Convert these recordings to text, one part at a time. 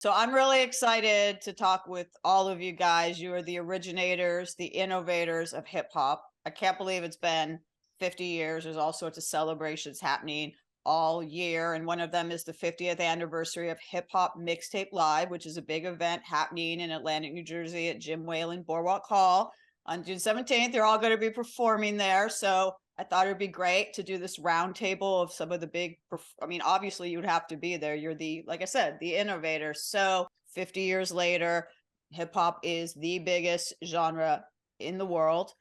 So I'm really excited to talk with all of you guys. You are the originators, the innovators of hip hop. I can't believe it's been 50 years. There's all sorts of celebrations happening all year. And one of them is the 50th anniversary of Hip Hop Mixtape Live, which is a big event happening in Atlantic, New Jersey at Jim Whalen Boardwalk Hall on June 17th. They're all going to be performing there. So I thought it'd be great to do this roundtable of some of the big. I mean, obviously, you'd have to be there. You're the, like I said, the innovator. So 50 years later, hip hop is the biggest genre in the world.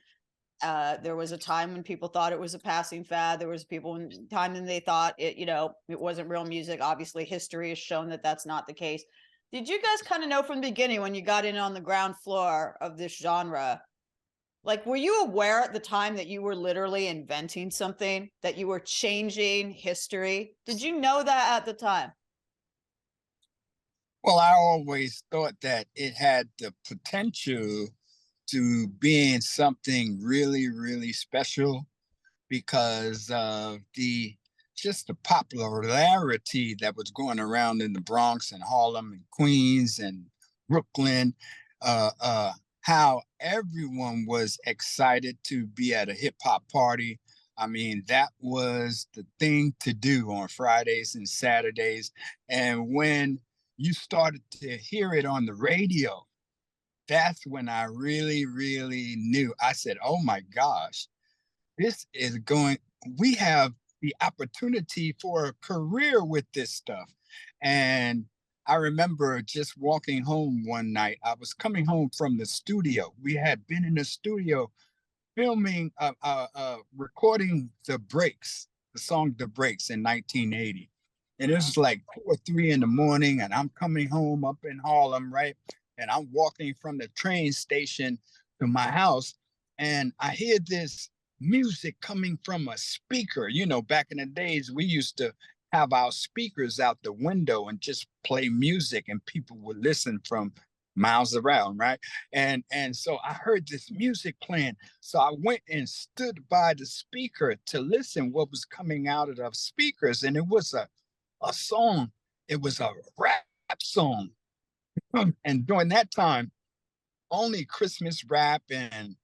There was a time when people thought it was a passing fad. There was people in time when they thought it wasn't real music. Obviously, history has shown that that's not the case. Did you guys kind of know from the beginning when you got in on the ground floor of this genre? Like, were you aware at the time that you were literally inventing something, that you were changing history? Did you know that at the time? Well, I always thought that it had the potential to being something really, really special because of the just the popularity that was going around in the Bronx and Harlem and Queens and Brooklyn. How everyone was excited to be at a hip hop party. I mean, that was the thing to do on Fridays and Saturdays. And when you started to hear it on the radio, that's when I really, really knew. I said, oh my gosh, this is going, we have the opportunity for a career with this stuff. And I remember just walking home one night. I was coming home from the studio. We had been in the studio filming, recording the song The Breaks in 1980. And it Uh-huh. was like 2 or 3 in the morning, and I'm coming home up in Harlem, right? And I'm walking from the train station to my house, and I hear this music coming from a speaker. You know, back in the days, we used to have our speakers out the window and just play music, and people would listen from miles around, right? And so I heard this music playing. So I went and stood by the speaker to listen what was coming out of the speakers. And it was a song, it was a rap song. And during that time, only Christmas rap and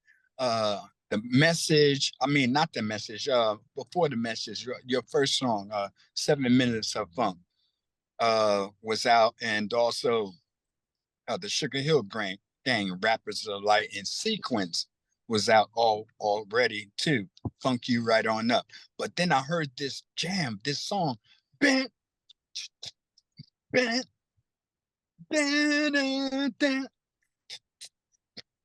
the message, I mean, not the message, before the message, your first song, 7 Minutes of Funk, was out. And also the Sugar Hill Gang, Rappers of Light in Sequence was out already too. Funk You Right On Up. But then I heard this jam, this song, bam, bam, bam, bam,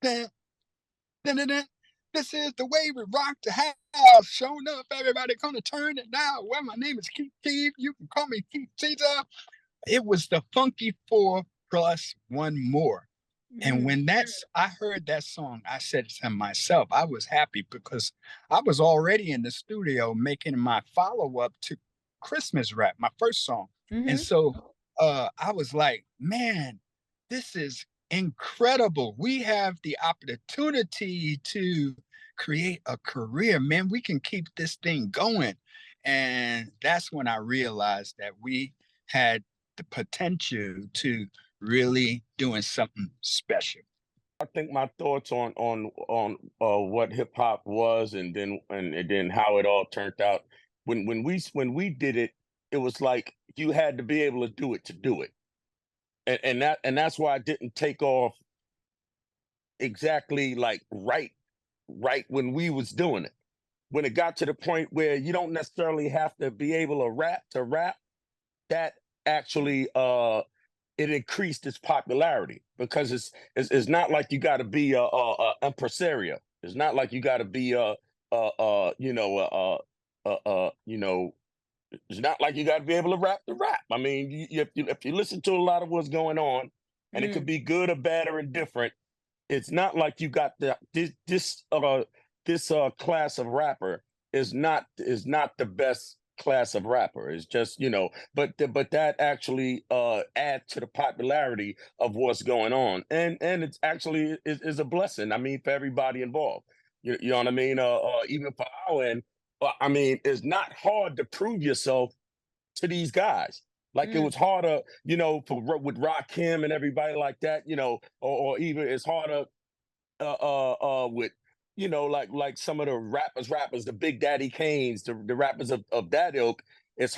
bam, bam. This is the way we rock the house. Showing up, everybody gonna turn it now. Well, my name is Keith Keith. You can call me Keith Caesar. It was the Funky Four plus one more. And Mm. when I heard that song, I said to myself, I was happy because I was already in the studio making my follow-up to Christmas Rap, my first song. And Mm-hmm. so I was like, man, this is incredible. We have the opportunity to create a career, man. We can keep this thing going. And that's when I realized that we had the potential to really doing something special. I think my thoughts on what hip hop was, and then how it all turned out. When we did it, it was like you had to be able to do it, and that's why I didn't take off exactly like right when we was doing it. When it got to the point where you don't necessarily have to be able to rap, that actually it increased its popularity because it's not like you got to be a impresario. It's not like you got to be you know, it's not like you got to be able to rap the rap. I mean, if you listen to a lot of what's going on, and it could Mm. be good or bad or indifferent, it's not like you got this class of rapper is not the best class of rapper. It's just, but that actually add to the popularity of what's going on, and it's actually is a blessing. I mean, for everybody involved. You know what I mean? Even for our end, I mean, it's not hard to prove yourself to these guys. Like it Mm, was harder, with Rakim and everybody like that, or even it's harder with like some of the rappers, the Big Daddy Kanes, the rappers of that ilk. It's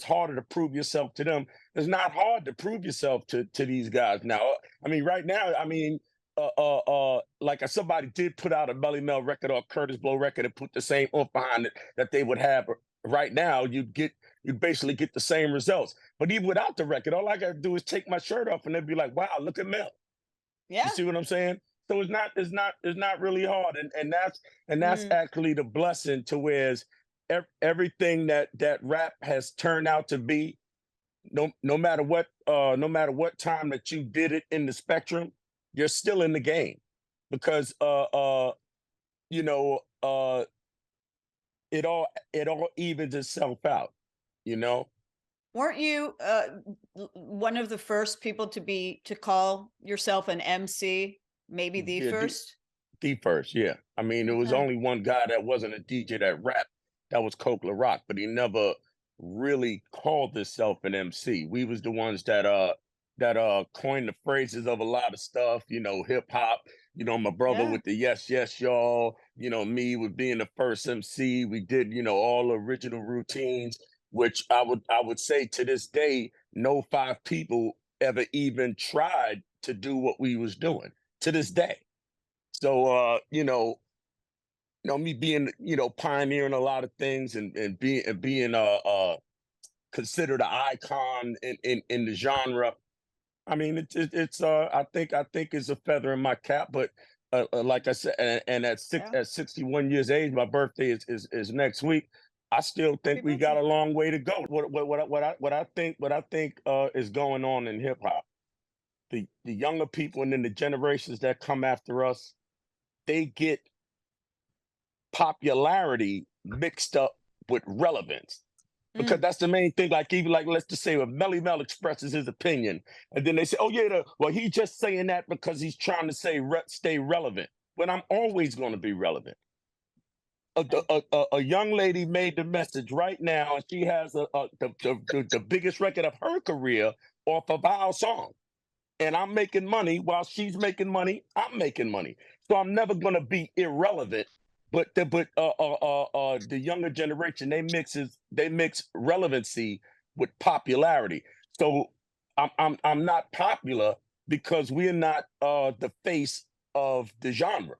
harder to prove yourself to them. It's not hard to prove yourself to these guys now. I mean, right now, I mean, like somebody did put out a Melly Mel record or a Curtis Blow record and put the same oomph behind it that they would have right now. You'd basically get the same results. But even without the record, all I gotta do is take my shirt off and they'd be like, wow, look at Mel. You yeah. see what I'm saying? So it's not really hard, and that's Mm, actually the blessing to whereas everything that rap has turned out to be. No matter what time that you did it in the spectrum, you're still in the game because you know uh it all evens itself out. You know, weren't you one of the first people to call yourself an MC? Maybe the yeah, first. the first, yeah. I mean, there was Okay. only one guy that wasn't a DJ that rapped. That was Coke La Rock, but he never really called himself an MC. We was the ones that coined the phrases of a lot of stuff, hip hop, my brother Yeah. with the yes, yes, y'all, me with being the first MC. We did, all the original routines, which I would say to this day, no five people ever even tried to do what we was doing to this day. So me being, pioneering a lot of things and being considered an icon in the genre. I mean, it's I think it's a feather in my cap, but like I said, and Yeah. at 61 years age, my birthday is next week. I still Happy think we got birthday. a long way to go. What I think is going on in hip hop. The younger people and then the generations that come after us, they get popularity mixed up with relevance. Because Mm, that's the main thing. Like even like let's just say when Melly Mel expresses his opinion, and then they say, "Oh yeah, well he's just saying that because he's trying to stay relevant." But I'm always going to be relevant. I, A young lady made the message right now, and she has the biggest record of her career off of our song. And I'm making money while she's making money. I'm making money, so I'm never gonna be irrelevant. But the younger generation they mix relevancy with popularity. So I'm not popular because we're not the face of the genre.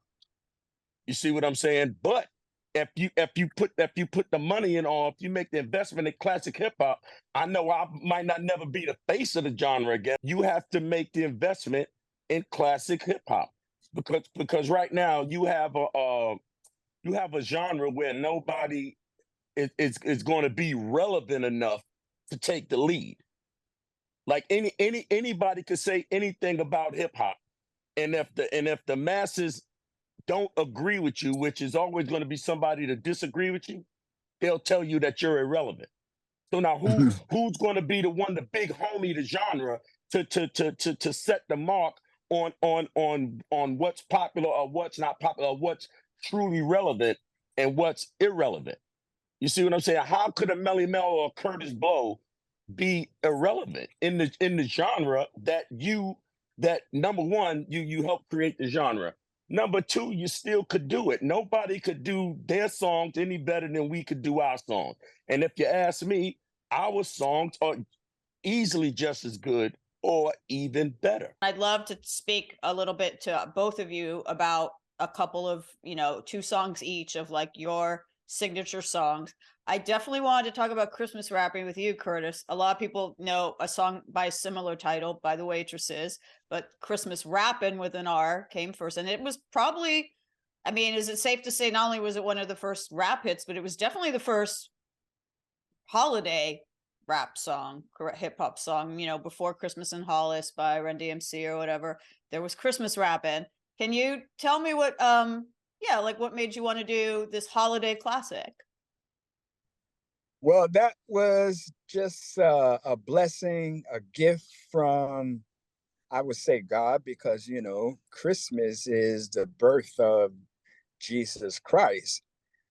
You see what I'm saying? But if you put the money in, or if you make the investment in classic hip hop, I know I might not never be the face of the genre again. You have to make the investment in classic hip hop because right now you have a genre where nobody is going to be relevant enough to take the lead. Like anybody could say anything about hip hop, and if the masses don't agree with you, which is always going to be somebody to disagree with you, they'll tell you that you're irrelevant. So now who's going to be the one, the big homie, the genre to set the mark on what's popular or what's not popular, or what's truly relevant and what's irrelevant? You see what I'm saying? How could a Melly Mel or Curtis Blow be irrelevant in the genre that number one, you helped create the genre. Number two, you still could do it. Nobody could do their songs any better than we could do our songs. And if you ask me, our songs are easily just as good or even better. I'd love to speak a little bit to both of you about a couple of, two songs each of like your signature songs. I definitely wanted to talk about Christmas rapping with you, Curtis. A lot of people know a song by a similar title by the Waitresses, but Christmas Rapping with an R came first. And it was probably, I mean, is it safe to say not only was it one of the first rap hits, but it was definitely the first holiday rap song, hip hop song, before Christmas in Hollis by Run DMC or whatever. There was Christmas rapping. Can you tell me what yeah, like what made you want to do this holiday classic? Well, that was just a blessing, a gift from, I would say, God, because, Christmas is the birth of Jesus Christ.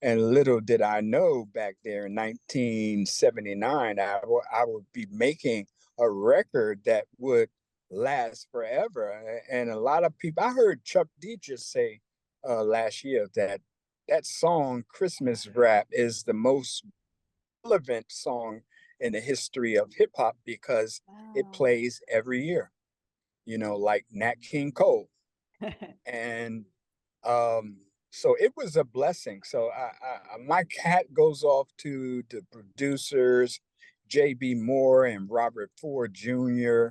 And little did I know back there in 1979, I would be making a record that would last forever. And a lot of people, I heard Chuck D just say last year that that song, Christmas Rap, is the most relevant song in the history of hip hop because it Wow. plays every year, like Nat King Cole. And um, so it was a blessing. So my hat goes off to the producers, J.B. Moore and Robert Ford Jr.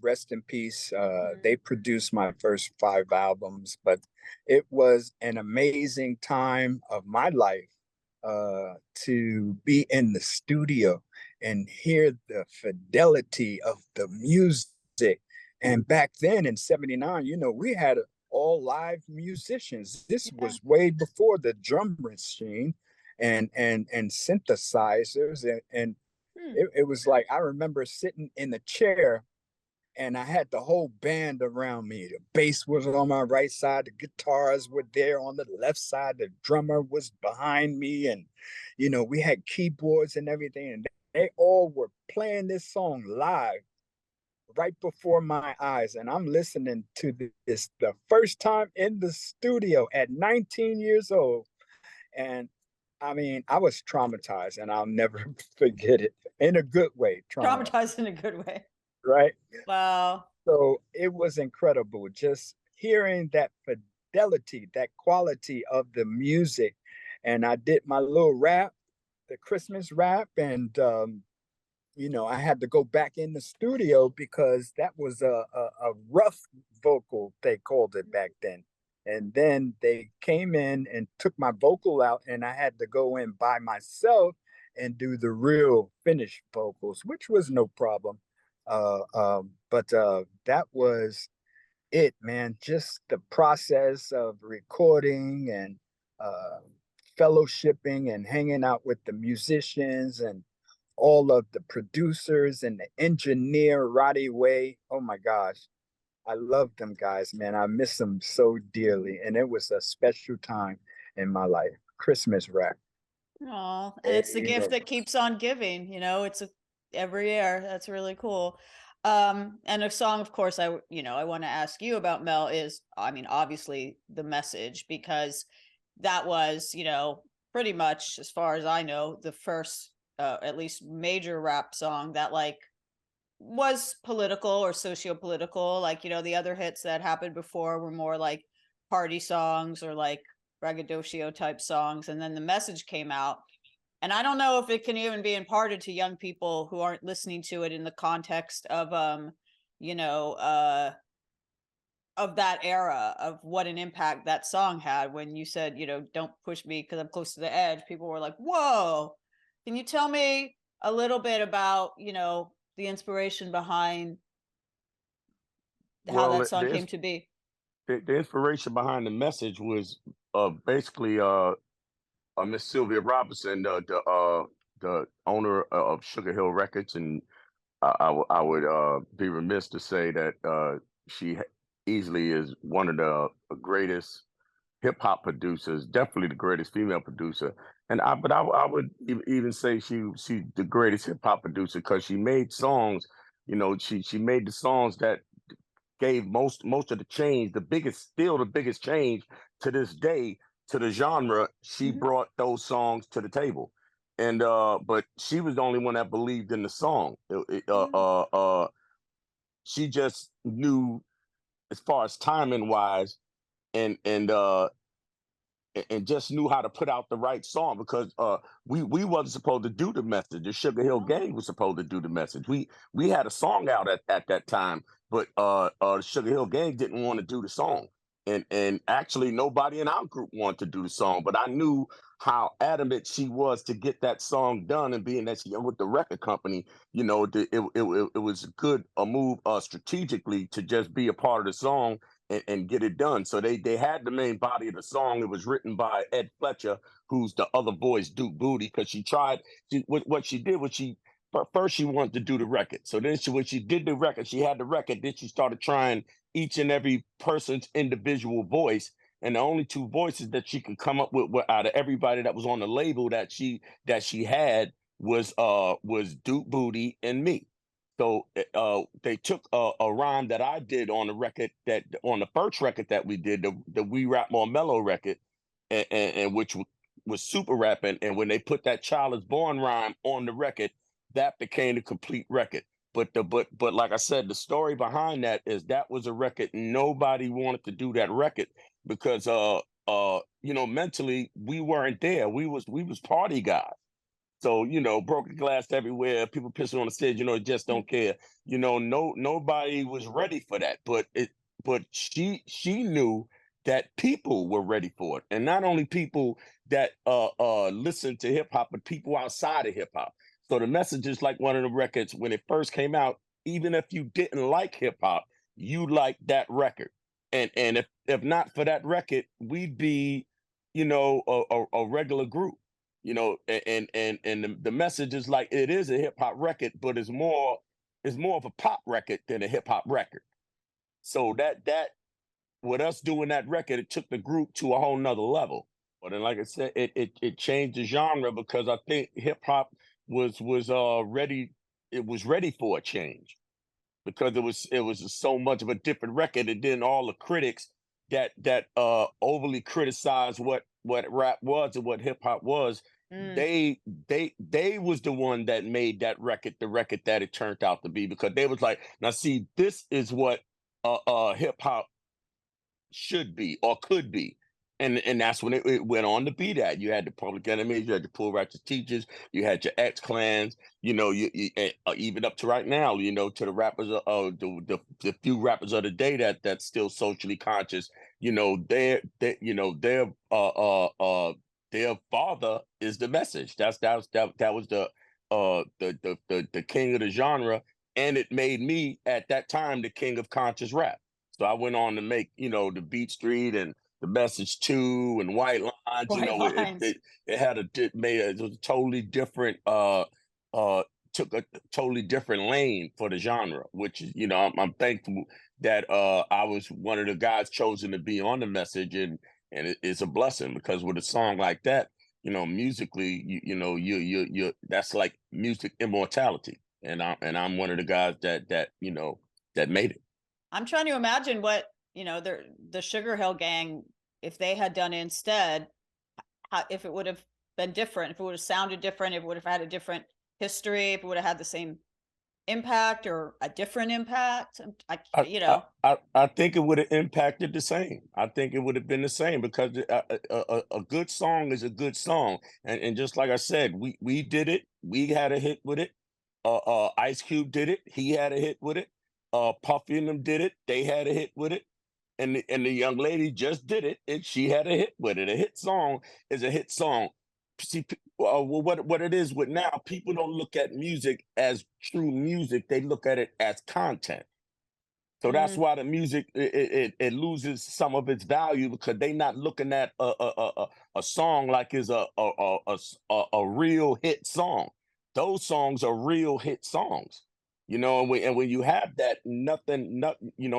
Rest in peace. They produced my first 5 albums, but it was an amazing time of my life to be in the studio and hear the fidelity of the music. And back then in '79, we had all live musicians. This Yeah. was way before the drum machine and synthesizers. And Hmm. it was like I remember sitting in the chair and I had the whole band around me. The bass was on my right side, the guitars were there on the left side, the drummer was behind me, and we had keyboards and everything, and they all were playing this song live right before my eyes. And I'm listening to this the first time in the studio at 19 years old. And I mean, I was traumatized and I'll never forget it in a good way, traumatized, Traumatized in a good way. right? Wow. So it was incredible just hearing that fidelity, that quality of the music. And I did my little rap, the Christmas rap, and I had to go back in the studio because that was a rough vocal, they called it back then. And then they came in and took my vocal out, and I had to go in by myself and do the real finished vocals, which was no problem. But that was it, man. Just the process of recording and uh, fellowshipping and hanging out with the musicians and all of the producers and the engineer, Roddy Way. Oh my gosh. I love them guys, man. I miss them so dearly. And it was a special time in my life. Christmas rap. Oh, and it's the You gift know, that keeps on giving, it's every year. That's really cool. And a song, of course, I want to ask you about, Mel, is, I mean, obviously The Message, because that was, pretty much, as far as I know, the first, at least major rap song that was political or socio-political. Like, the other hits that happened before were more like party songs or like braggadocio type songs. And then The Message came out. And I don't know if it can even be imparted to young people who aren't listening to it in the context of you know, of that era, of what an impact that song had. When you said, don't push me because I'm close to the edge, people were like, whoa. Can you tell me a little bit about, the inspiration behind how Well, that song came to be? the inspiration behind the message was basically Miss Sylvia Robinson, the owner of Sugar Hill Records, and I would be remiss to say that easily is one of the greatest hip hop producers, definitely the greatest female producer. And I would even say she's the greatest hip hop producer because she made songs. She made the songs that gave most of the change, still the biggest change to this day to the genre. She Mhm. brought those songs to the table, and but she was the only one that believed in the song. Yeah. She just knew as far as timing wise, and just knew how to put out the right song because we wasn't supposed to do the message. The Sugar Hill Oh. Gang was supposed to do the message. We had a song out at that time, but the Sugar Hill Gang didn't want to do the song, and actually nobody in our group wanted to do the song. But I knew how adamant she was to get that song done, and being that she with the record company, it was a move strategically to just be a part of the song and get it done. So they had the main body of the song. It was written by Ed Fletcher, who's the other voice, Duke Booty, because what she did was but first she wanted to do the record. So then when she did the record, she had the record. Then she started trying each and every person's individual voice, And the only two voices that she could come up with out of everybody that was on the label that she had was Duke Booty and me. So they took a rhyme that I did on the record, that on the first record that we did, the We Rap More Mellow record, and which was super rapping. And when they put that Child Is Born rhyme on the record, that became the complete record. But like I said, the story behind that is that was a record nobody wanted to do that record because mentally we weren't there. We was party guys. So, broken glass everywhere, people pissing on the stage, just don't care. Nobody was ready for that. But she knew that people were ready for it. And not only people that listen to hip hop, but people outside of hip hop. So the message is like one of the records when it first came out, even if you didn't like hip hop, you liked that record. And if not for that record, we'd be, a regular group. And the message is like it is a hip hop record, but it's more of a pop record than a hip hop record. So that with us doing that record, it took the group to a whole nother level. But then, like I said, it changed the genre because I think hip hop was ready. It was ready for a change because it was so much of a different record, and then all the critics that overly criticized what rap was and what hip hop was. They was the one that made that record the record that it turned out to be, because they was like, now see, this is what hip hop should be or could be. And that's when it went on to be that. You had the Public Enemies, you had the Poor Righteous Teachers, you had your X-Clans, you even up to right now, to the rappers, the few rappers of the day that's still socially conscious, their father is the message. That was the king of the genre, and it made me at that time the king of conscious rap. So I went on to make the Beat Street and the Message 2 and White Lines. It had it was a totally different took a totally different lane for the genre, which is I'm thankful that I was one of the guys chosen to be on the Message, and it's a blessing because with a song like that, musically, you that's like music immortality, and I'm one of the guys that made it. I'm trying to imagine what the Sugar Hill Gang, if they had done it instead, if it would have been different, if it would have sounded different, if it would have had a different history, if it would have had the same impact or a different impact. I think it would have impacted the same. I think it would have been the same because a good song is a good song, and just like I said, we did it. We had a hit with it. Ice Cube did it. He had a hit with it. Puffy and them did it. They had a hit with it. And the young lady just did it, and she had a hit with it. A hit song is a hit song. See, what it is with now, people don't look at music as true music. They look at it as content. So that's why the music it loses some of its value, because they're not looking at a song like is a real hit song. Those songs are real hit songs. And when you have that,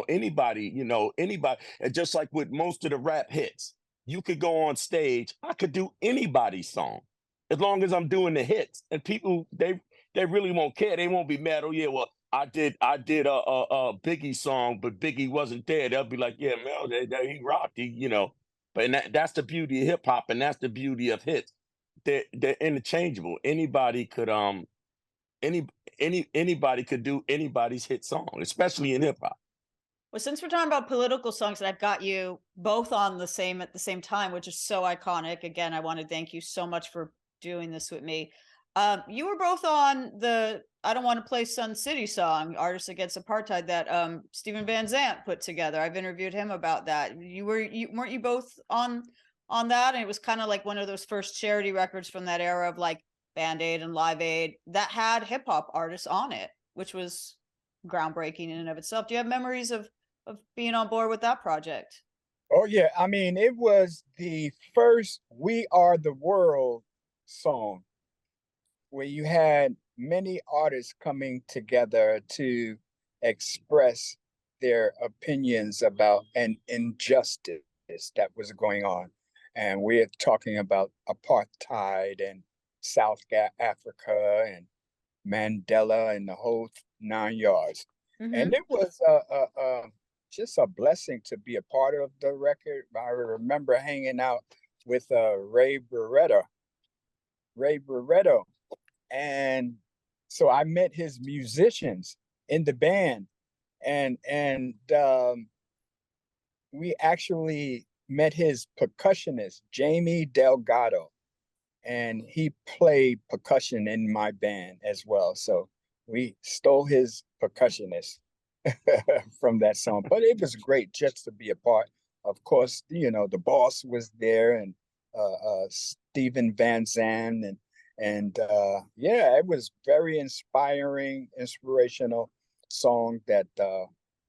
anybody, and just like with most of the rap hits, you could go on stage, I could do anybody's song as long as I'm doing the hits, and people, they really won't care. They won't be mad. Oh yeah, well, I did a Biggie song, but Biggie wasn't there. They'll be like, yeah, man, he rocked, But that's the beauty of hip hop, and that's the beauty of hits. They're interchangeable. Anybody could anybody could do anybody's hit song, especially in hip hop. Well, since we're talking about political songs, and I've got you both on at the same time, which is so iconic. Again, I want to thank you so much for doing this with me. You were both on the I Don't Want to Play Sun City song, Artists Against Apartheid, that Steven Van Zandt put together. I've interviewed him about that. Weren't you both on that? And it was kind of like one of those first charity records from that era of like Band Aid and Live Aid that had hip hop artists on it, which was groundbreaking in and of itself. Do you have memories of being on board with that project? Oh yeah, I mean, it was the first "We Are the World" song where you had many artists coming together to express their opinions about an injustice. that was going on. And we're talking about apartheid and Africa and Mandela and the whole 9 yards. Hmm. And it was just a blessing to be a part of the record. I remember hanging out with Ray Barretto. And so I met his musicians in the band, and we actually met his percussionist, Jamie Delgado, and he played percussion in my band as well. So we stole his percussionist from that song. But it was great just to be a part. Of course, the boss was there, and Steven Van Zandt, and yeah, it was very inspiring, inspirational song that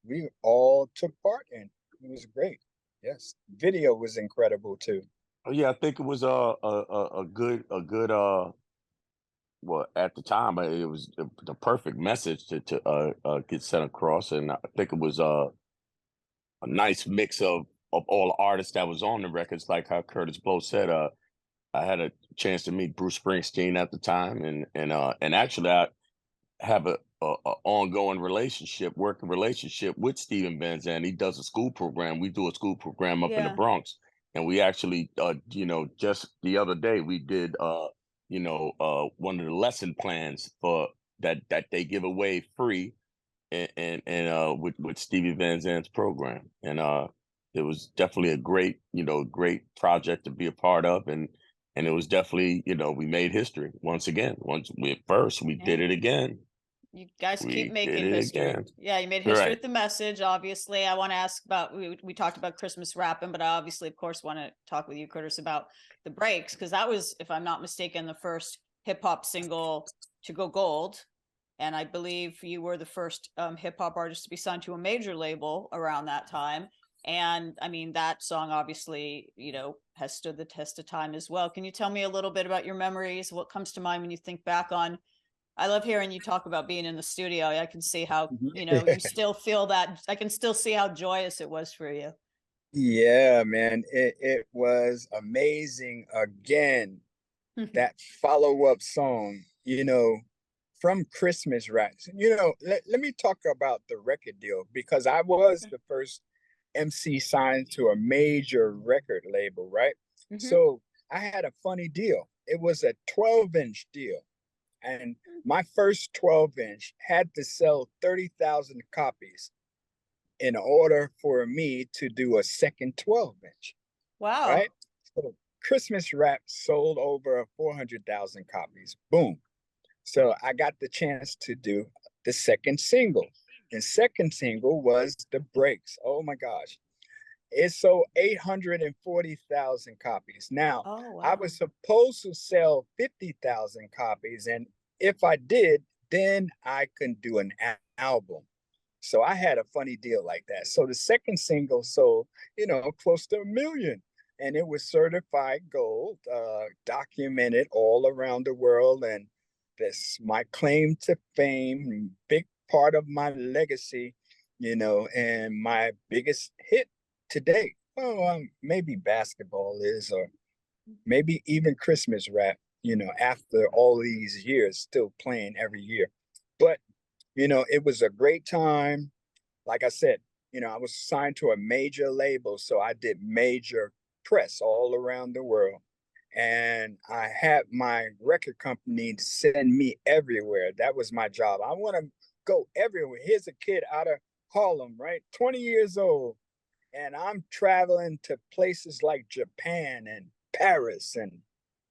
we all took part in. It was great. Yes, video was incredible too. Oh, yeah, I think it was a good well, at the time it was the perfect message to get sent across, and I think it was a nice mix of all the artists that was on the records, like how Curtis Blow said. I had a chance to meet Bruce Springsteen at the time, and actually I have a ongoing working relationship with Steven Van Zandt. He does a school program. We do a school program up in the Yeah. Bronx, and we actually, just the other day we did, one of the lesson plans for that they give away free, and with Stevie Van Zandt's program, and it was definitely a great project to be a part of, and it was definitely, we made history once again. Once we Yeah. did it again. You guys keep We did making it history. again. Yeah, you made history Right. with the message, obviously. I want to ask about, we talked about Christmas rapping, but I obviously, of course, want to talk with you, Curtis, about the breaks, because that was, if I'm not mistaken, the first hip hop single to go gold. And I believe you were the first hip hop artist to be signed to a major label around that time. And I mean, that song obviously, has stood the test of time as well. Can you tell me a little bit about your memories? What comes to mind when you think back on? I love hearing you talk about being in the studio. I can see how, you still feel that. I can still see how joyous it was for you. Yeah, man, it was amazing. Again, that follow-up song, from Christmas Rats. Let me talk about the record deal, because I was the first MC signed to a major record label, right? Mhm. So I had a funny deal. It was a 12-inch deal. And my first 12-inch had to sell 30,000 copies in order for me to do a second 12-inch, Wow. right? So Christmas Wrap sold over 400,000 copies. Boom. So I got the chance to do the second single. And second single was The Breaks. Oh my gosh. It sold 840,000 copies. Now, Oh, I wow. was supposed to sell 50,000 copies. And if I did, then I can do an album. So I had a funny deal like that. So the second single sold, close to 1 million. And it was certified gold, documented all around the world. And that's my claim to fame, big part of my legacy, and my biggest hit today. Well, maybe basketball is, or maybe even Christmas rap, after all these years, still playing every year. But, it was a great time. Like I said, I was signed to a major label, so I did major press all around the world. And I had my record company send me everywhere. That was my job. I want to go everywhere. Here's a kid out of Harlem, right? 20 years old. And I'm traveling to places like Japan and Paris and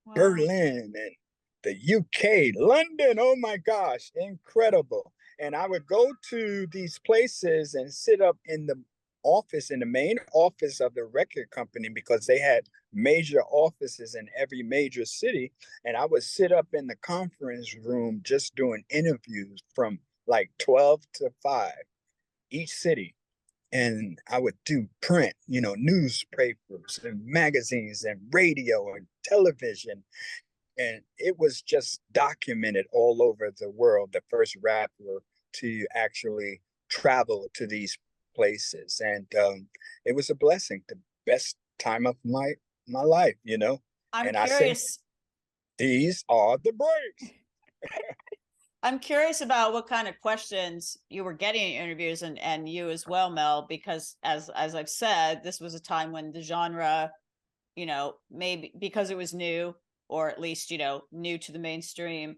Wow. Berlin and the UK, London. Oh my gosh, incredible. And I would go to these places and sit up in the office, in the main office of the record company, because they had major offices in every major city. And I would sit up in the conference room just doing interviews from like 12 to 5 each city. And I would do print, newspapers and magazines and radio and television. And it was just documented all over the world, the first rapper to actually travel to these places. And it was a blessing to best time of my life, you know. I'm And I say curious. these are the breaks. I'm curious about what kind of questions you were getting in interviews, and you as well, Mel, because as I've said, this was a time when the genre, maybe because it was new, or at least, new to the mainstream,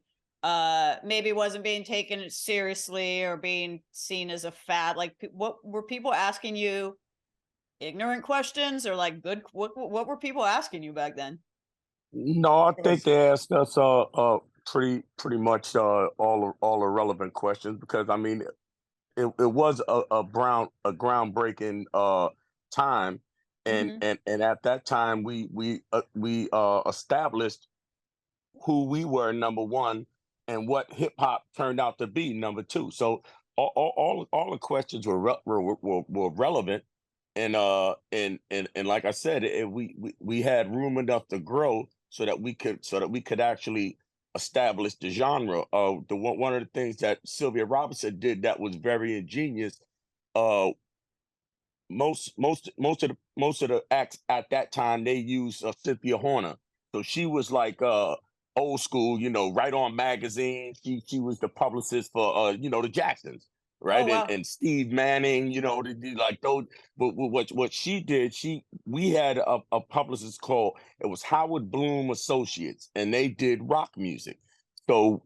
maybe wasn't being taken seriously or being seen as a fad. Like, what were people asking you? Ignorant questions, or like good? What were people asking you back then? No, I think Because they asked us pretty much all the relevant questions, because I mean it was a groundbreaking time, and Hmm. and at that time we established who we were, number one, and what hip hop turned out to be, number two. So all the questions were relevant, and like I said, we had room enough to grow so that we could actually establish the genre. One of the things that Sylvia Robinson did that was very ingenious. Uh, most of the acts at that time, they used Cynthia Horner, so she was like old school, right on magazine. She was the publicist for the Jacksons, Oh, right, and wow. Steve Manning, like those. But what she did, we had a publicist called, it was Howard Bloom Associates, and they did rock music. So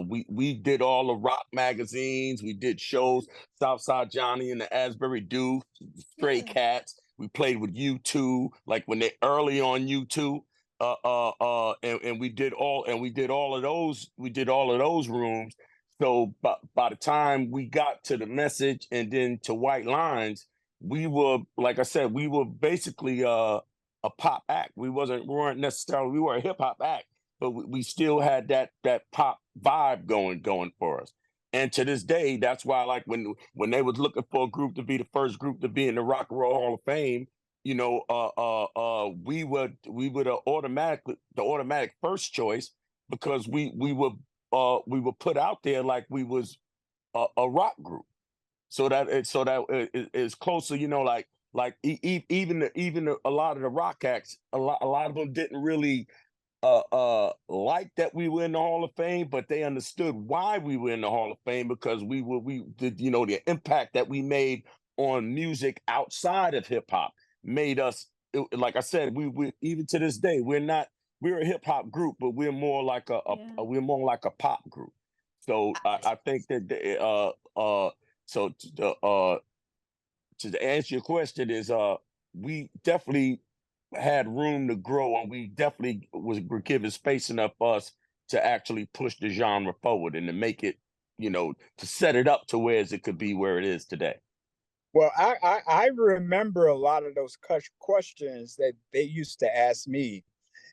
we did all the rock magazines, we did shows, Southside Johnny and the Asbury Deuce, Stray Yeah. Cats. We played with U2, like when they early on U2. And we did all of those. We did all of those rooms. So by the time we got to the Message and then to White Lines, we were, like I said, we were basically a pop act. We weren't necessarily, we were a hip hop act, but we still had that pop vibe going for us. And to this day, that's why, like, when they was looking for a group to be the first group to be in the Rock and Roll Hall of Fame, we were the automatic first choice, because we were put out there like we was a rock group. It's closer, even a lot of the rock acts, a lot of them didn't really like that we were in the Hall of Fame, but they understood why we were in the Hall of Fame, because we did, the impact that we made on music outside of hip hop made us, like I said, we even to this day, we're a hip hop group, but we're more like Yeah. we're more like a pop group. So I think that so to answer your question is, we definitely had room to grow, and we definitely were given space enough for us to actually push the genre forward and to make it, to set it up to where it could be where it is today. well, I remember a lot of those questions that they used to ask me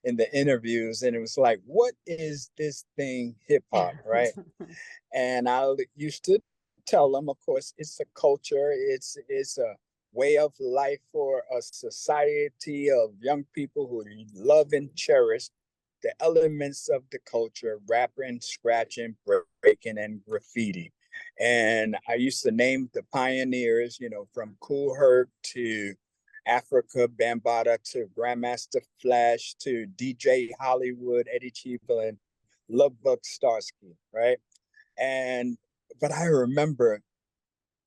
in the interviews, and it was like, "What is this thing, hip hop?" Right? And I used to tell them, of course, it's a culture, it's a way of life for a society of young people who love and cherish the elements of the culture: rapping, scratching, breaking, and graffiti. And I used to name the pioneers, from Kool Herc to Africa Bambaataa to Grandmaster Flash to DJ Hollywood, Eddie Cheever, and Lovebug Starsky, right? And but I remember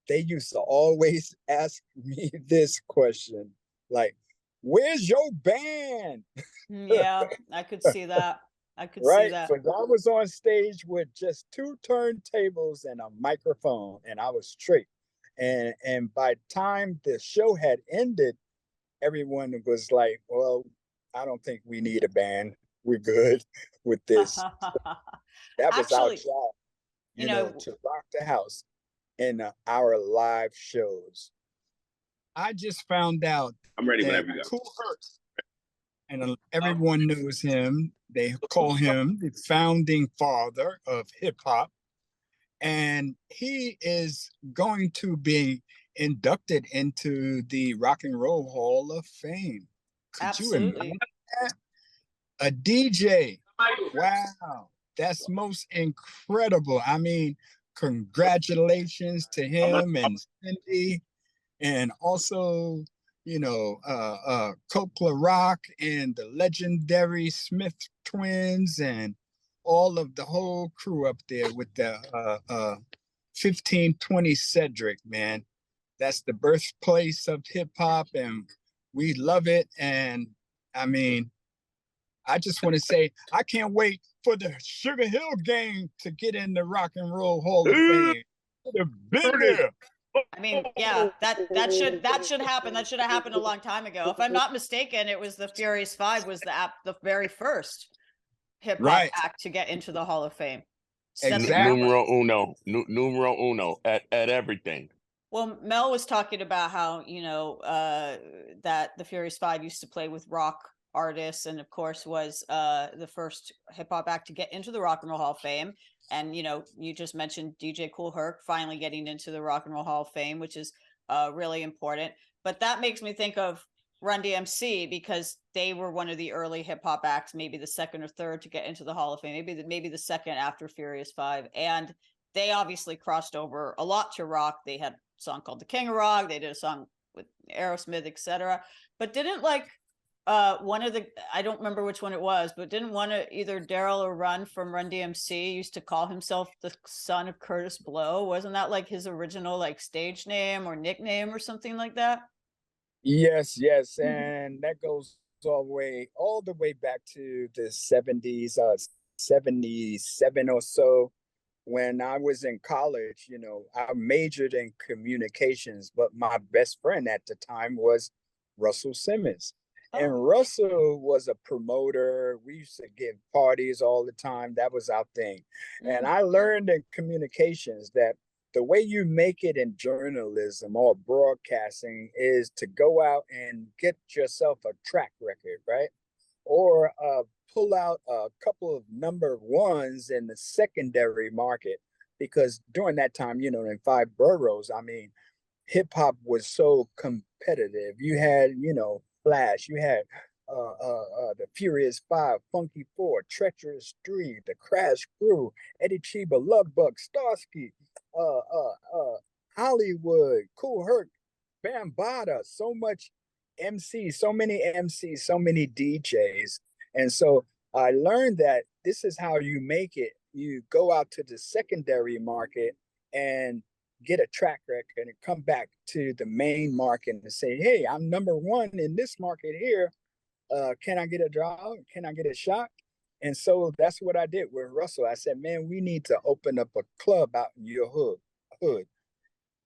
they used to always ask me this question, like, "Where's your band?" Yeah, I could see that. I could see Right? that. Because I was on stage with just two turntables and a microphone, and I was straight. And by the time the show had ended, everyone was like, "Well, I don't think we need a band. We're good with this." That was our Actually, job, you know, to rock the house in our live shows. I just found out I'm ready that whenever you go. Kool Herc, and everyone knows him. They call him the founding father of hip hop, and he is going to be inducted into the Rock and Roll Hall of Fame. Could you imagine absolutely. that? A DJ. Wow, that's most incredible. I mean, congratulations to him and Cindy, and also, Coke Rock and the legendary Smith twins and all of the whole crew up there with the 1520 Cedric, man. That's the birthplace of hip hop, and we love it. And I mean, I just want to say I can't wait for the Sugar Hill Gang to get in the Rock and Roll Hall of Fame. They've been there. I mean, yeah, that should happen. That should have happened a long time ago. If I'm not mistaken, it was the Furious Five was the very first hip hop Right. act to get into the Hall of Fame. Exactly. Numero uno at everything. Well, Mel was talking about how, that the Furious Five used to play with rock artists, and of course was the first hip hop act to get into the Rock and Roll Hall of Fame. And you just mentioned DJ Kool Herc finally getting into the Rock and Roll Hall of Fame, which is really important. But that makes me think of Run DMC, because they were one of the early hip hop acts, maybe the second or third to get into the Hall of Fame, maybe the second after Furious Five. And they obviously crossed over a lot to rock. They had a song called The King of Rock. They did a song with Aerosmith, etc. But didn't one of the, I don't remember which one it was, but didn't one of either Daryl or Run from Run DMC used to call himself the son of Curtis Blow? Wasn't that like his original stage name or nickname or something like that? Yes, and that goes all the way back to the 70s, 77 or so. When I was in college, I majored in communications, but my best friend at the time was Russell Simmons. And Russell was a promoter. We used to give parties all the time. That was our thing. And I learned in communications that the way you make it in journalism or broadcasting is to go out and get yourself a track record, right? Or pull out a couple of number ones in the secondary market, because during that time, in 5 boroughs, I mean, hip hop was so competitive. You had, Flash, you had the Furious Five, Funky Four, Treacherous Three, the Crash Crew, Eddie Chiba, Love Bug, Starsky, Hollywood, Kool Herc, Bambaataa, so much MC, so many MCs, so many DJs. And so I learned that this is how you make it. You go out to the secondary market and get a track record and come back to the main market and say, hey, I'm number one in this market here. Can I get a job? Can I get a shot? And so that's what I did with Russell. I said, man, we need to open up a club out in your hood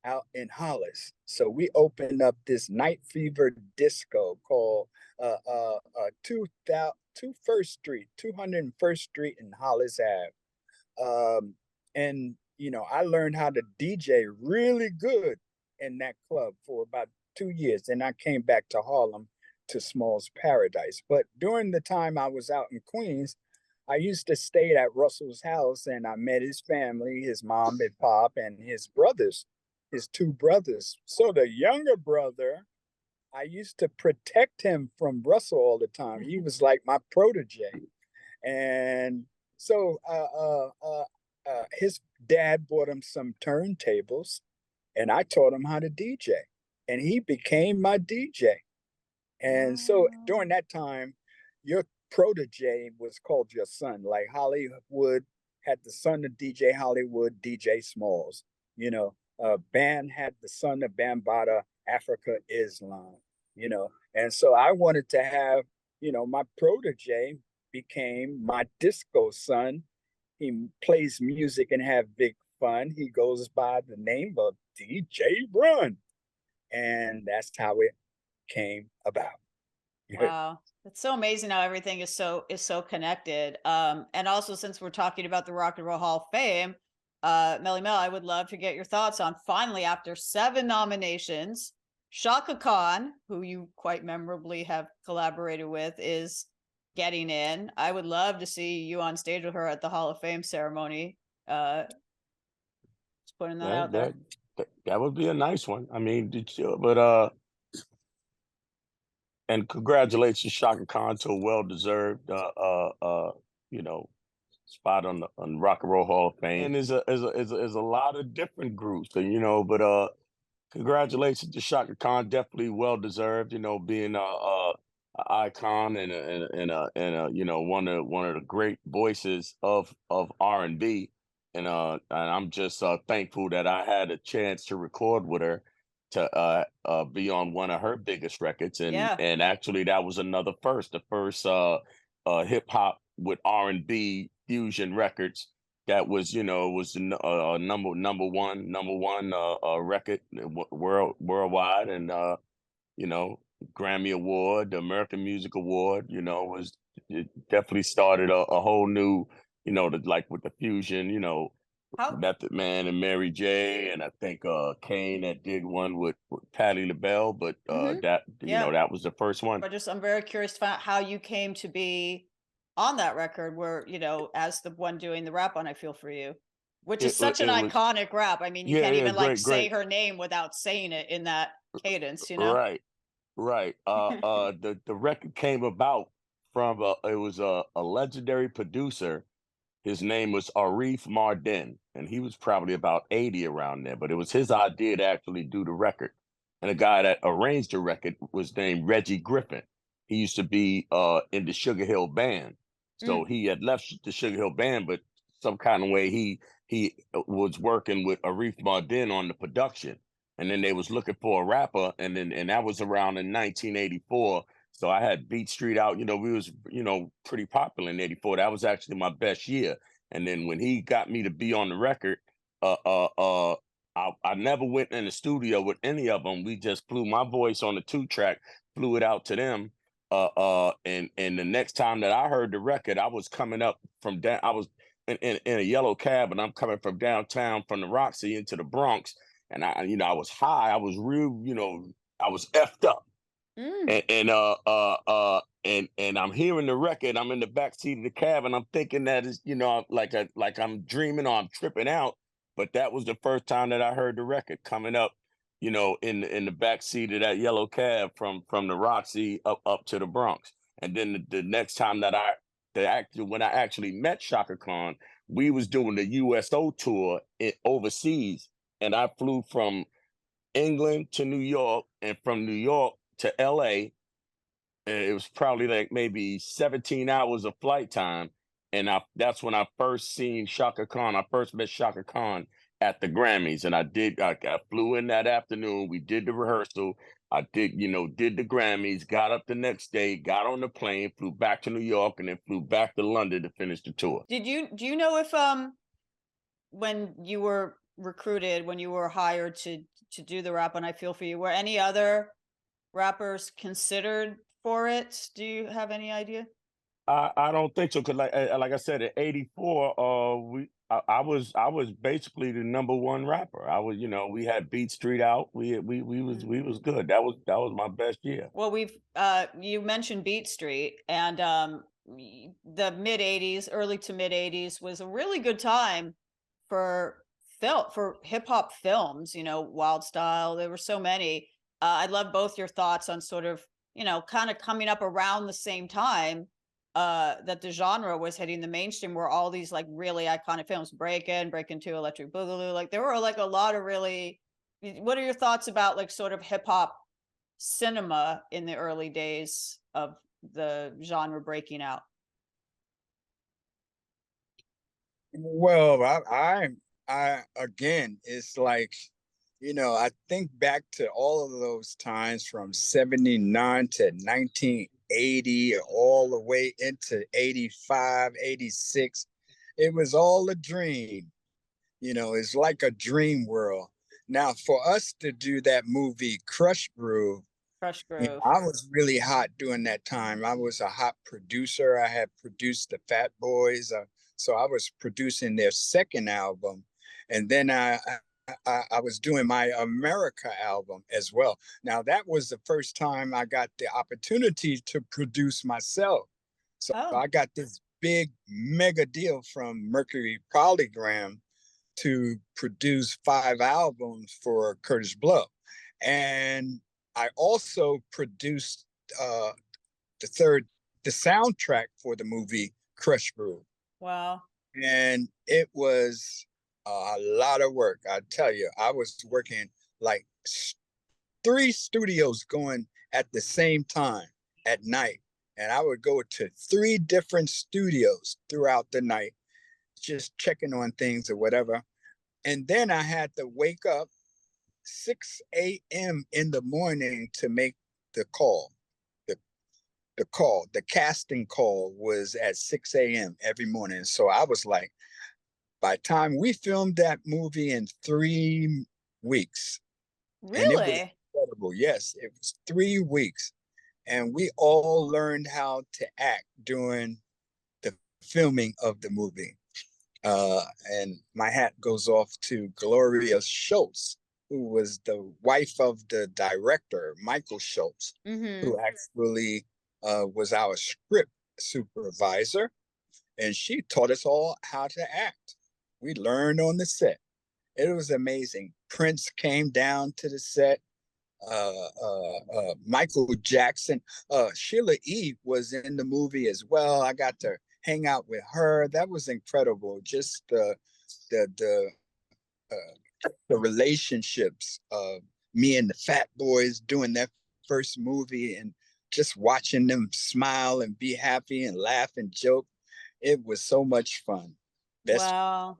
out in Hollis. So we opened up this Night Fever disco called 201st Street in Hollis Ave. And I learned how to DJ really good in that club for about 2 years. And I came back to Harlem to Small's Paradise. But during the time I was out in Queens, I used to stay at Russell's house, and I met his family, his mom and pop, and his brothers, his 2 brothers. So the younger brother, I used to protect him from Russell all the time. He was like my protege. And so his dad bought him some turntables, and I taught him how to DJ, and he became my DJ. And so during that time, your protege was called your son. Like Hollywood had the son of DJ Hollywood, DJ Smalls. Band had the son of Bambaataa, Africa Islam. And so I wanted to have, my protege became my disco son. He plays music and have big fun. He goes by the name of DJ Run. And that's how it came about. Wow. It's so amazing how everything is so connected. And also, since we're talking about the Rock and Roll Hall of Fame, Melly Mel, I would love to get your thoughts on, finally, after 7 nominations, Chaka Khan, who you quite memorably have collaborated with, is getting in. I would love to see you on stage with her at the Hall of Fame ceremony. Just putting that out there. That would be a nice one. I mean, and congratulations, Chaka Khan, to a well-deserved, spot on the Rock and Roll Hall of Fame. And there's a lot of different groups, but Congratulations to Shaka Khan. Definitely well deserved. You know, being a icon and you know one of the great voices of R&B. And I'm just thankful that I had a chance to record with her to be on one of her biggest records. Yeah. And actually that was another first, the first hip hop with R&B fusion records that was, you know, was number one record worldwide. And you know, Grammy Award, the American Music Award, you know, was it definitely started a whole new, you know, like with the fusion, you know, How Method Man and Mary J. And I think Kane that did one with Patti LaBelle, but Mhm. that, you know, Yeah. that was the first one. I'm very curious to find out how you came to be on that record where, as the one doing the rap on I Feel For You, which is such an It was, iconic rap. I mean, you yeah, can't yeah, even like great, say great. her name without saying it in that cadence, you know? Right. Right. The record came about from it was a legendary producer. His name was Arif Mardin, and he was probably about 80 around there. But it was his idea to actually do the record. And the guy that arranged the record was named Reggie Griffin. He used to be in the Sugar Hill Band, so Mm. he had left the Sugar Hill Band, but some kind of way he was working with Arif Mardin on the production and then they was looking for a rapper, and that was around in 1984. So I had Beat Street out. You know, we was pretty popular in '84. That was actually my best year. And then when he got me to be on the record, uh, uh, uh, I never went in the studio with any of them. We just flew my voice on the 2 track, flew it out to them. And the next time that I heard the record, I was coming up from down. I was in a yellow cab, and I'm coming from downtown from the Roxy into the Bronx and I was high. I was real, I was effed up, Mm. and I'm hearing the record. I'm in the back seat of the cab, and I'm thinking that is, like I'm dreaming or I'm tripping out. But that was the first time that I heard the record coming up, in the back seat of that yellow cab from the Roxy up to the Bronx. And then the next time that when I actually met Shaka Khan, we was doing the USO tour overseas and I flew from England to New York and from New York to LA. And it was probably like maybe 17 hours of flight time. And that's when I first seen Shaka Khan. I first met Shaka Khan at the Grammys. And I flew in that afternoon. We did the rehearsal. I did the Grammys, got up the next day, got on the plane, flew back to New York, and then flew back to London to finish the tour. Do you know if when you were recruited, when you were hired to do the rap on I Feel For You, were any other rappers considered for it? Do you have any idea? I don't think so because like I said, in '84, I was basically the number one rapper. I was, we had Beat Street out. We was good. That was my best year. Well, we've you mentioned Beat Street and the mid 80s, early to mid 80s was a really good time for for hip hop films, Wild Style. There were so many. I love both your thoughts on sort of, kind of coming up around the same time that the genre was hitting the mainstream were all these like really iconic films, Breakin' 2, Electric Boogaloo. Like there were like a lot of really what are your thoughts about like sort of hip hop cinema in the early days of the genre breaking out? Well, I again, it's like, I think back to all of those times from 79 to 1980, all the way into 85, 86. It was all a dream. It's like a dream world. Now, for us to do that movie, Crush Groove, Crush Groove. I was really hot during that time. I was a hot producer. I had produced the Fat Boys, so I was producing their second album, and then I was doing my America album as well. Now that was the first time I got the opportunity to produce myself. So Oh, I got this big mega deal from Mercury Polygram to produce 5 albums for Curtis Blow. And I also produced uh, the third, the soundtrack for the movie Crush Groove. wow. And it was a lot of work. I tell you, I was working like 3 studios going at the same time at night. And I would go to 3 different studios throughout the night, just checking on things or whatever. And then I had to wake up 6 a.m. in the morning to make the call. The casting call was at 6 a.m. every morning. So I was like, by the time we filmed that movie in 3 weeks, and it was Really? incredible. Yes, it was 3 weeks. And we all learned how to act during the filming of the movie. And my hat goes off to Gloria Schultz, who was the wife of the director, Michael Schultz, Mm-hmm. who actually was our script supervisor. And she taught us all how to act. We learned on the set. It was amazing. Prince came down to the set. Michael Jackson, Sheila E. was in the movie as well. I got to hang out with her. That was incredible. Just the the relationships of me and the Fat Boys doing that first movie, and just watching them smile and be happy and laugh and joke. It was so much fun. Best Wow.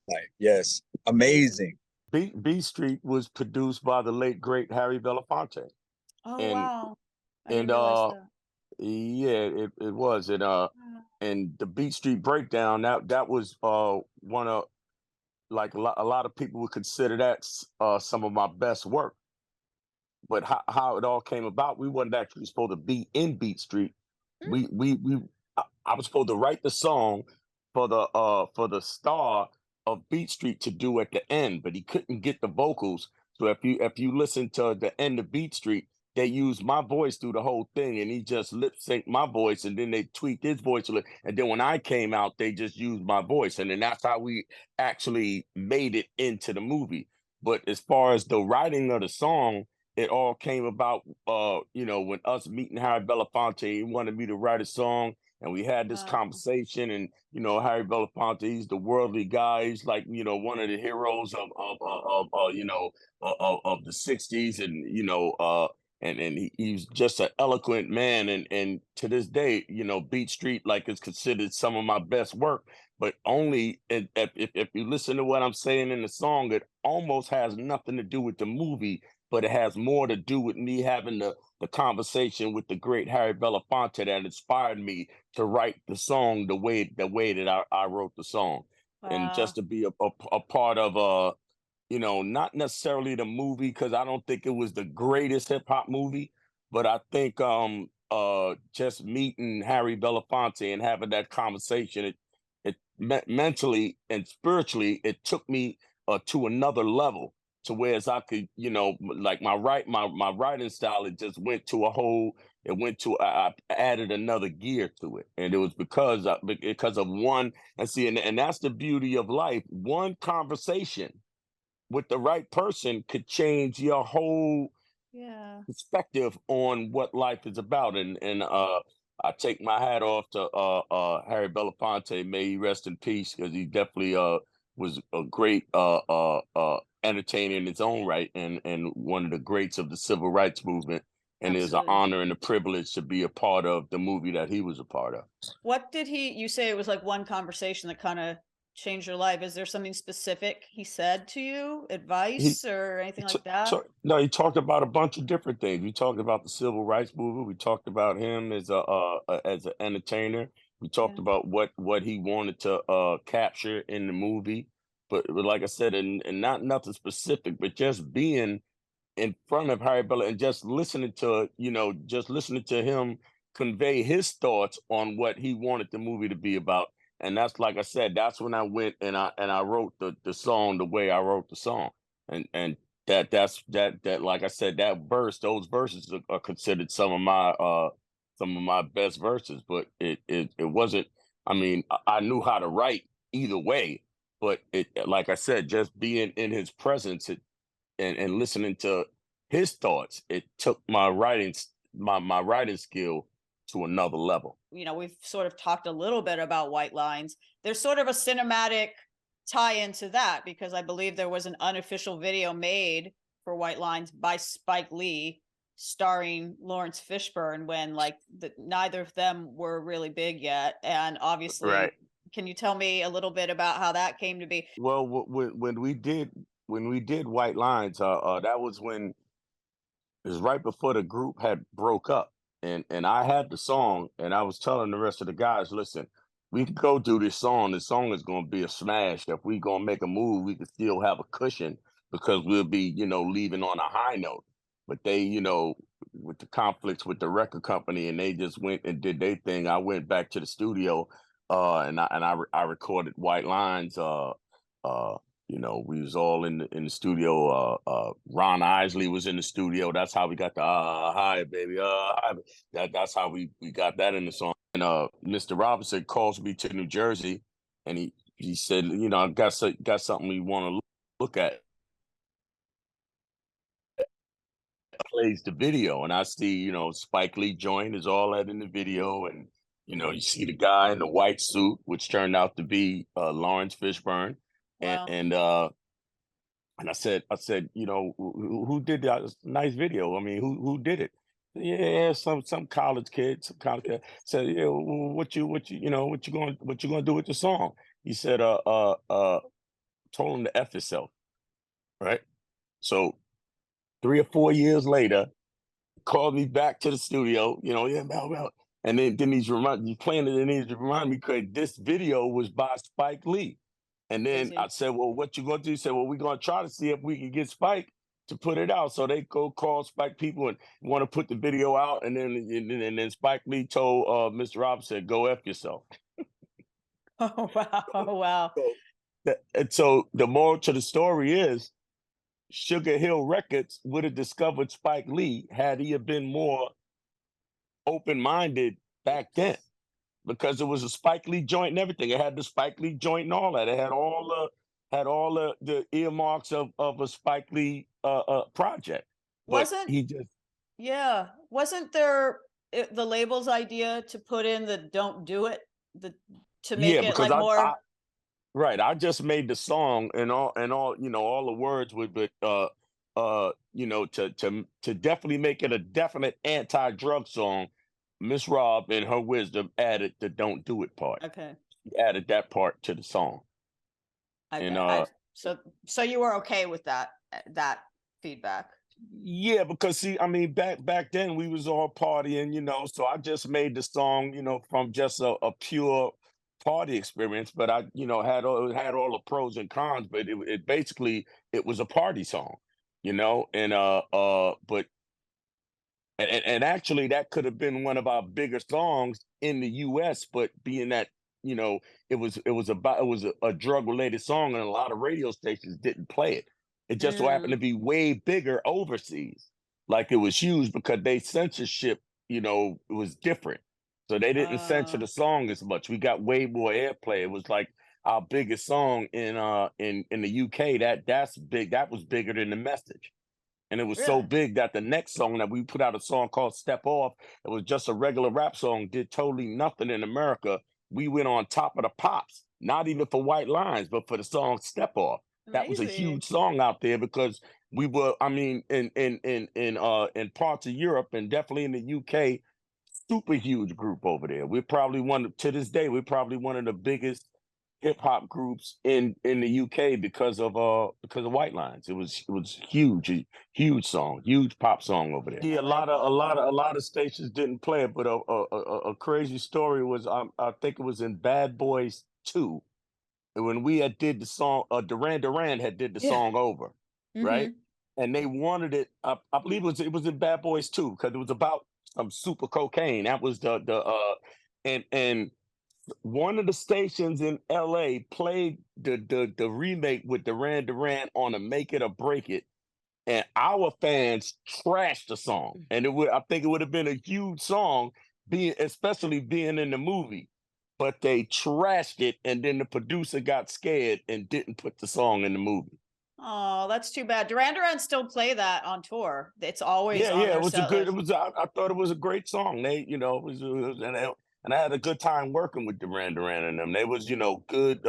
life. Yes, amazing. B Street was produced by the late great Harry Belafonte, Oh, and wow. I and didn't realize that. yeah, it was. Wow. And the Beat Street Breakdown, that was one of, like, a lot of people would consider that some of my best work. But how it all came about, we wasn't actually supposed to be in Beat Street. Mm. I was supposed to write the song for the star of Beat Street to do at the end, but he couldn't get the vocals. So if you listen to the end of Beat Street, they used my voice through the whole thing, and he just lip synced my voice, and then they tweaked his voice a little. And then when I came out, they just used my voice, and then that's how we actually made it into the movie. But as far as the writing of the song, it all came about, when us meeting Harry Belafonte. He wanted me to write a song, and we had this Wow. conversation. And Harry Belafonte, he's the worldly guy. He's like, one of the heroes of the '60s, and he's just an eloquent man. And to this day, Beat Street, like, is considered some of my best work. But only if you listen to what I'm saying in the song, it almost has nothing to do with the movie, but it has more to do with me having the conversation with the great Harry Belafonte that inspired me to write the song the way that I wrote the song. And just Wow. to be a part of not necessarily the movie, because I don't think it was the greatest hip hop movie, but I think just meeting Harry Belafonte and having that conversation, mentally and spiritually, it took me to another level, to whereas I could, like, my writing style, it just went to I added another gear to it. And it was because of one. And see, and that's the beauty of life. One conversation with the right person could change your whole Yeah. perspective on what life is about. And I take my hat off to Harry Belafonte. May he rest in peace, because he definitely was a great entertainer in his own right, and one of the greats of the civil rights movement. And it's an Absolutely. honor and a privilege to be a part of the movie that he was a part of. What did you say it was like one conversation that kind of changed your life? Is there something specific he said to you, He advice or anything like that? No, he talked about a bunch of different things. We talked about the civil rights movement. We talked about him as as an entertainer. We talked Yeah. about what he wanted to capture in the movie. But like I said, and not nothing specific, but just being in front of Harry Bella and just listening to him convey his thoughts on what he wanted the movie to be about. And that's, like I said, that's when I went and I wrote the song the way I wrote the song. And that like I said, those verses are considered some of my best verses. But it wasn't, I mean, I knew how to write either way, but it, like I said, just being in his presence, and listening to his thoughts, it took my writing skill to another level. We've sort of talked a little bit about White Lines. There's sort of a cinematic tie into that, because I believe there was an unofficial video made for White Lines by Spike Lee, starring Lawrence Fishburne, when like neither of them were really big yet. And obviously, Right. can you tell me a little bit about how that came to be? Well, when we did White Lines, that was when it was right before the group had broke up, and I had the song, and I was telling the rest of the guys, listen, we can go do this song. The song is going to be a smash. If we gonna make a move, we could still have a cushion because we'll be, leaving on a high note. But they, with the conflicts with the record company, and they just went and did their thing. I went back to the studio, and I recorded White Lines. Uh, we was all in the studio. Ron Isley was in the studio. That's how we got the hi baby, hi. That's how we got that in the song. And Mr. Robinson calls me to New Jersey, and he said, I got something we want to look at. Plays the video, and I see, Spike Lee joint is all that in the video, and you see the guy in the white suit, which turned out to be Lawrence Fishburne, and Wow. and I said, who did that? It's a nice video. I mean, who did it? Yeah, some college kid, said, yeah, well, what you what you gonna do with the song? He said, told him to F himself, right? So 3 or 4 years later, called me back to the studio, yeah, Mel. And then he's playing it, and he's remind me because this video was by Spike Lee. And then Crazy. I said, well, what you gonna do? He said, well, we're gonna try to see if we can get Spike to put it out. So they go call Spike people and want to put the video out. And then Spike Lee told Mr. Robinson, go F yourself. Oh wow. Oh wow. And so the moral to the story is Sugar Hill Records would have discovered Spike Lee had he have been more open-minded back then, because it was a Spike Lee joint and everything. It had the Spike Lee joint and all that. It had all the earmarks of a Spike Lee project. But Wasn't he just Yeah. Wasn't there the label's idea to put in the "don't do it," to make yeah, it because like more? right, I just made the song and all the words would, but to definitely make it a definite anti-drug song. Miss Rob in her wisdom added the "don't do it" part. Okay. She added that part to the song. Okay. And So you were okay with that feedback? yeah, because see, I mean, back then we was all partying, so I just made the song, from just a pure party experience. But I, had all the pros and cons, but it basically it was a party song, and but and actually that could have been one of our bigger songs in the US, but being that, it was a drug related song, and a lot of radio stations didn't play it. It just so happened to Mm, be way bigger overseas. Like it was huge because they censorship, it was different. So they didn't censor uh, the song as much. We got way more airplay. It was like our biggest song in the UK. That's big. That was bigger than The Message. And it was so really? big that the next song that we put out, a song called Step Off, it was just a regular rap song, did totally nothing in America. We went on top of the pops, not even for White Lines, but for the song Step Off. That was a Amazing. huge song out there because we were, I mean, in parts of Europe and definitely in the UK, super huge group over there. We're probably to this day, we're probably one of the biggest hip hop groups in the UK because of White Lines. It was huge, a huge song, huge pop song over there. Yeah, a lot of stations didn't play it, but a crazy story was, I think it was in Bad Boys 2, and when we had did the song, Duran Duran had did the Yeah. song over, right? Mhm. And they wanted it. I believe it was in Bad Boys 2 because it was about some super cocaine. That was and one of the stations in LA played the remake with Duran Duran on a Make It or Break It, and our fans trashed the song. And I think it would have been a huge song, especially being in the movie. But they trashed it, and then the producer got scared and didn't put the song in the movie. Oh, that's too bad. Duran Duran still play that on tour. It's always Yeah, on yeah, their it was a set good. It list. was. I thought it was a great song. They, and I had a good time working with Duran Duran and them. They was, good.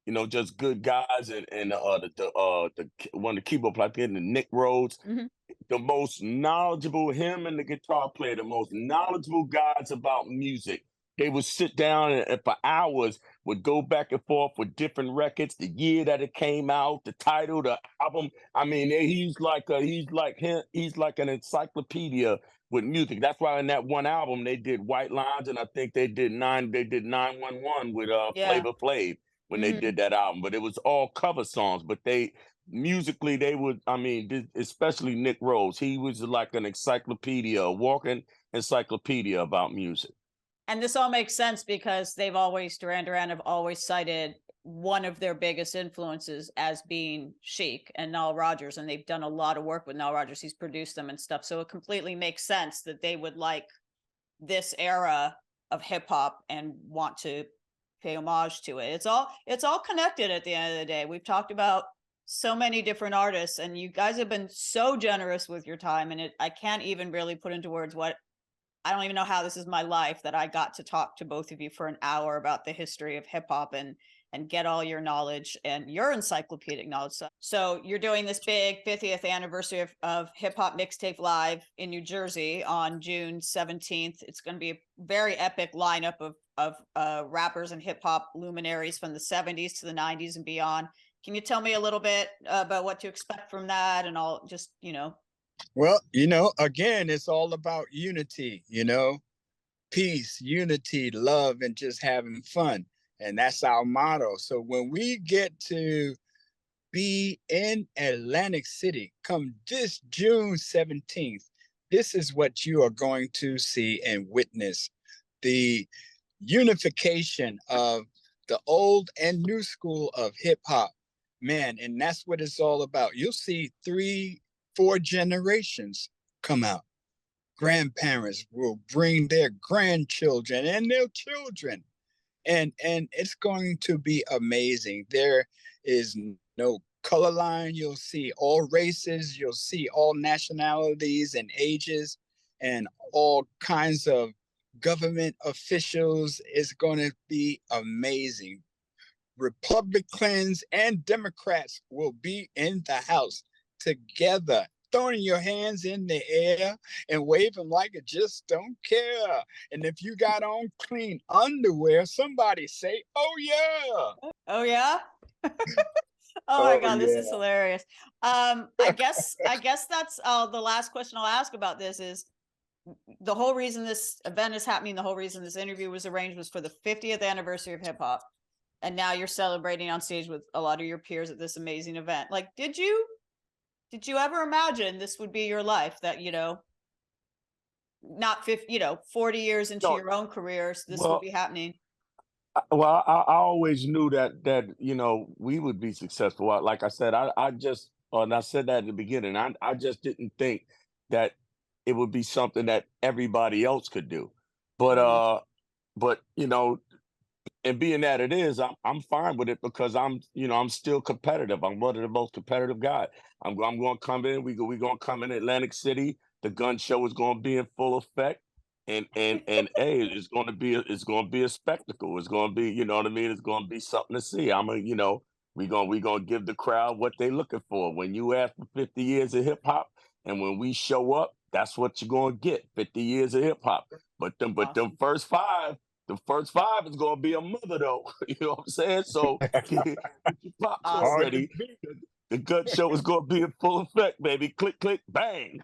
you know, just good guys, and one of the keyboard players, the Nick Rhodes, Mhm. the most knowledgeable, him and the guitar player, the most knowledgeable guys about music. They would sit down and for hours would go back and forth with different records, the year that it came out, the title, the album. I mean, he's like an encyclopedia with music. That's why in that one album they did White Lines, and I think they did 911 with Yeah. Flavor Flav when they Mhm. did that album. But it was all cover songs. But they musically they would, I mean, especially Nick Rose, he was like an encyclopedia, a walking encyclopedia about music. And this all makes sense because Duran Duran have always cited one of their biggest influences as being Chic and Nile Rodgers, and they've done a lot of work with Nile Rodgers. He's produced them and stuff, so it completely makes sense that they would like this era of hip hop and want to pay homage to it. It's all connected at the end of the day. We've talked about so many different artists, and you guys have been so generous with your time, and I can't even really put into words what I don't even know how this is my life that I got to talk to both of you for an hour about the history of hip hop and get all your knowledge and your encyclopedic knowledge. So you're doing this big 50th anniversary of Hip Hop Mixtape Live in New Jersey on June 17th. It's going to be a very epic lineup of rappers and hip hop luminaries from the 70s to the 90s and beyond. Can you tell me a little bit about what to expect from that and all, just, you know? Well, again, it's all about unity, peace, unity, love, and just having fun. And that's our motto. So when we get to be in Atlantic City come this June 17th, this is what you are going to see and witness: the unification of the old and new school of hip hop. Man, and that's what it's all about. You'll see 3, 4 generations come out. Grandparents will bring their grandchildren and their children, and it's going to be amazing. There is no color line. You'll see all races, you'll see all nationalities and ages, and all kinds of government officials. Is going to be amazing. Republicans and Democrats will be in the house together, throwing your hands in the air and waving like it just don't care. And if you got on clean underwear, somebody say, "Oh yeah." Oh yeah. Oh my Oh God, this is yeah. hilarious. I guess that's the last question I'll ask about this is the whole reason this event is happening, the whole reason this interview was arranged was for the 50th anniversary of hip hop. And now you're celebrating on stage with a lot of your peers at this amazing event. Like, did you ever imagine this would be your life that, not 50, 40 years into No, your own careers, this would well, be happening? I always knew that we would be successful. Like I said, I just and I said that at the beginning. I just didn't think that it would be something that everybody else could do. But Mhm. but and being that it is, I'm fine with it because I'm still competitive. I'm one of the most competitive guys. I'm going to come in. We going to come in Atlantic City. The gun show is going to be in full effect, and hey, it's going to be a spectacle. It's going to be, you know what I mean. It's going to be something to see. We gonna give the crowd what they looking for. When you ask for 50 years of hip hop, and when we show up, that's what you're going to get. 50 years of hip hop. But them Awesome. first five. The first five is gonna be a mother though. You know what I'm saying? So get your popcorn Awesome. Hard to ready. beat. The gut show is gonna be in full effect, baby. Click, click, bang.